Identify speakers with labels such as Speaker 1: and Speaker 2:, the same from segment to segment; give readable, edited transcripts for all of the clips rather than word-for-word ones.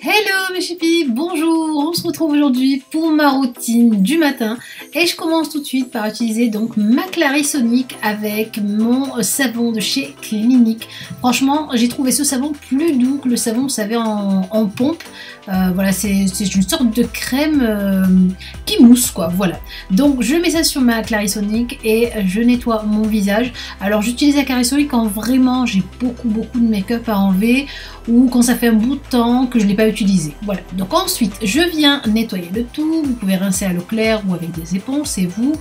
Speaker 1: Hello mes chippies, bonjour, on se retrouve aujourd'hui pour ma routine du matin et je commence tout de suite par utiliser donc ma Clarisonic avec mon savon de chez Clinique. Franchement, j'ai trouvé ce savon plus doux que le savon, vous savez, en pompe. Voilà, c'est une sorte de crème qui mousse quoi, voilà. Donc je mets ça sur ma Clarisonic et je nettoie mon visage. Alors j'utilise la Clarisonic quand vraiment j'ai beaucoup de make-up à enlever ou quand ça fait un bout de temps que je ne l'ai pas utilisé. Voilà, donc ensuite je viens nettoyer le tout. Vous pouvez rincer à l'eau claire ou avec des éponges, c'est vous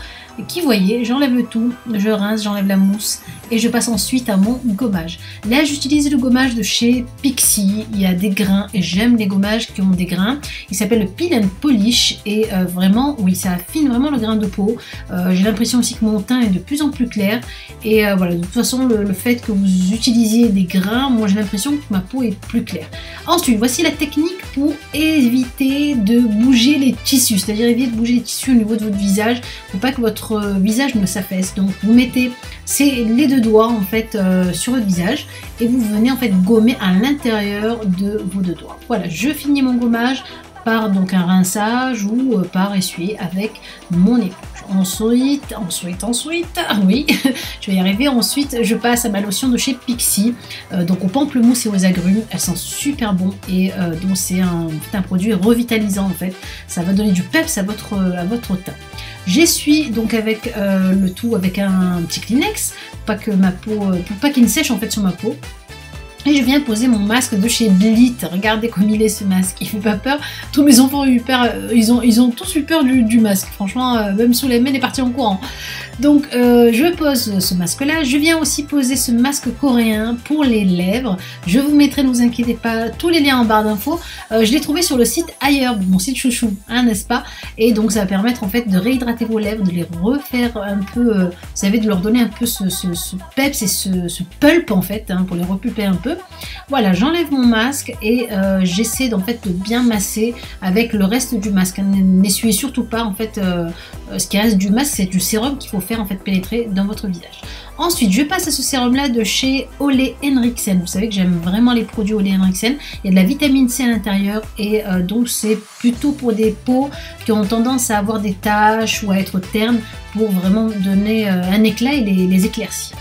Speaker 1: qui voyez. J'enlève le tout, je rince, j'enlève la mousse et je passe ensuite à mon gommage. Là j'utilise le gommage de chez Pixi, il y a des grains et j'aime les gommages qui ont des grains. Il s'appelle le Peel and Polish et vraiment, oui, ça affine vraiment le grain de peau. J'ai l'impression aussi que mon teint est de plus en plus clair et voilà, de toute façon le fait que vous utilisiez des grains, moi j'ai l'impression que ma peau est plus claire. Ensuite, voici la technique pour éviter de bouger les tissus, c'est-à-dire éviter de bouger les tissus au niveau de votre visage. Il ne faut pas que votre visage ne s'affaisse. Donc vous mettez les deux doigts en fait sur votre visage et vous venez en fait gommer à l'intérieur de vos deux doigts. Voilà, je finis mon gommage par donc un rinçage ou par essuyer avec mon éponge. Ensuite, oui, je vais y arriver. Ensuite, je passe à ma lotion de chez Pixi, donc au pamplemousse et aux agrumes. Elle sent super bon et donc c'est un produit revitalisant en fait. Ça va donner du peps à votre teint. J'essuie donc avec le tout avec un petit Kleenex pour pas qu'il ne sèche en fait sur ma peau. Et je viens poser mon masque de chez Blit. Regardez comme il est ce masque, il fait pas peur. Tous mes enfants ont eu peur, ils ont tous eu peur du masque. Franchement, même Souleymane est parti en courant. Donc je pose ce masque là. Je viens aussi poser ce masque coréen pour les lèvres. Je vous mettrai, ne vous inquiétez pas, tous les liens en barre d'infos. Je l'ai trouvé sur le site ailleurs, mon site chouchou, hein, n'est-ce pas? Et donc ça va permettre en fait de réhydrater vos lèvres, de les refaire un peu, vous savez, de leur donner un peu ce peps et ce pulp en fait, hein, pour les repulper un peu. Voilà, j'enlève mon masque et j'essaie en fait de bien masser avec le reste du masque. N'essuyez surtout pas en fait ce qui reste du masque, c'est du sérum qu'il faut faire en fait pénétrer dans votre visage. Ensuite, je passe à ce sérum là de chez Ole Henriksen. Vous savez que j'aime vraiment les produits Ole Henriksen. Il y a de la vitamine C à l'intérieur et donc c'est plutôt pour des peaux qui ont tendance à avoir des taches ou à être ternes pour vraiment donner un éclat et les éclaircir.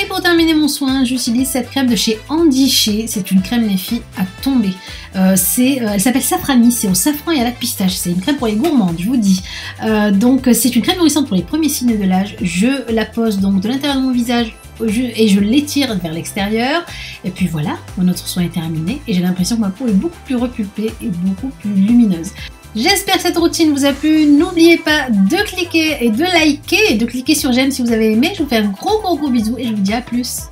Speaker 1: Et pour terminer mon soin, j'utilise cette crème de chez Andy Shea. C'est une crème, les filles, à tomber. Elle s'appelle Safrani, c'est au safran et à la pistache. C'est une crème pour les gourmandes, je vous dis. Donc c'est une crème nourrissante pour les premiers signes de l'âge. Je la pose donc de l'intérieur de mon visage et je l'étire vers l'extérieur. Et puis voilà, notre soin est terminé. Et j'ai l'impression que ma peau est beaucoup plus repulpée et beaucoup plus lumineuse. J'espère que cette routine vous a plu. N'oubliez pas de cliquer et de liker et de cliquer sur j'aime si vous avez aimé. Je vous fais un gros bisou et je vous dis à plus.